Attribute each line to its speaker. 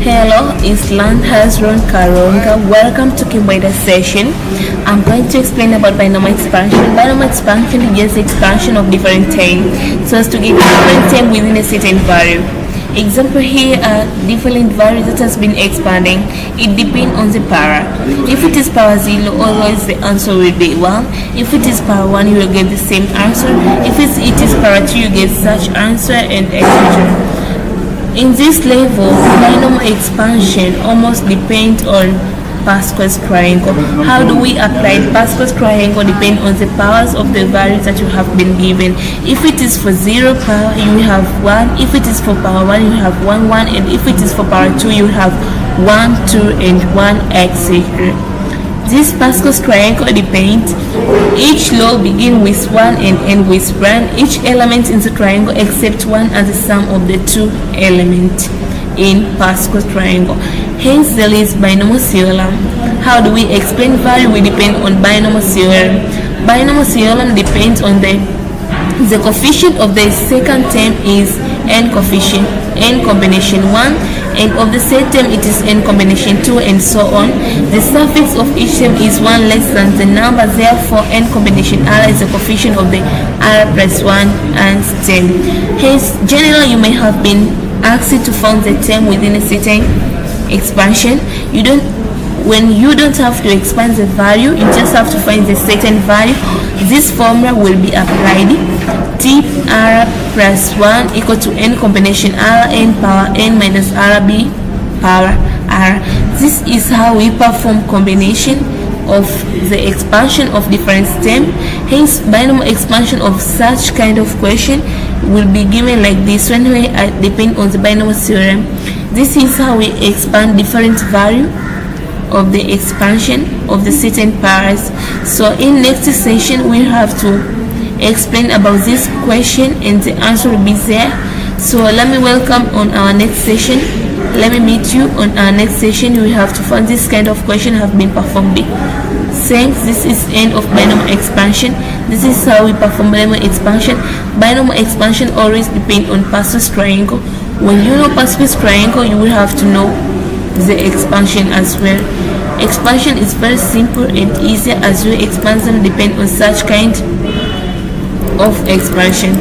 Speaker 1: Hello, it's hezron Karonga. Welcome to Kimbweta session. I'm going to explain about binomial expansion. Binomial expansion is just expansion of different terms so as to get different terms within a certain value. Example here are different values that has been expanding. It depends on the power. If it is power 0, always the answer will be 1. If it is power 1, you will get the same answer. If it is power 2, you get such answer, and etc. In this level, binomial expansion almost depends on Pascal's triangle. How do we apply Pascal's triangle? Depend on the powers of the values that you have been given. If it is for 0 power, you have 1. If it is for power 1, you have 1, 1. And if it is for power 2, you have 1, 2, and 1, etc. This Pascal's triangle depends. Each law begins with 1 and ends with 1. Each element in the triangle except 1 are the sum of the 2 elements in Pascal's triangle. Hence, there is binomial theorem. How do we explain value? We depend on binomial theorem. Binomial theorem depends on the coefficient of the second term is n coefficient, n combination 1. And of the third term it is n combination 2, and so on. The suffix of each term is 1 less than the number, therefore n combination r is the coefficient of the r plus 1 and term. Hence, generally you may have been asked to find the term within a certain expansion. When you don't have to expand the value, you just have to find the certain value. This formula will be applied. T r plus 1 equal to n combination r n power n minus rb power r. This is how we perform combination of the expansion of different terms. Hence, binomial expansion of such kind of question will be given like this when we depend on the binomial theorem. This is how we expand different value of the expansion of the certain powers. So in next session we have to explain about this question and the answer will be there. So let me welcome on our next session. Let me meet you on our next session. We have to find this kind of question have been performed. Thanks. This is end of binomial expansion. This is how we perform binomial expansion. Binomial expansion always depend on Pascal's triangle. When you know Pascal's triangle, you will have to know the expansion as well. Expansion is very simple and easy as you expand them depend on such kind of expansion.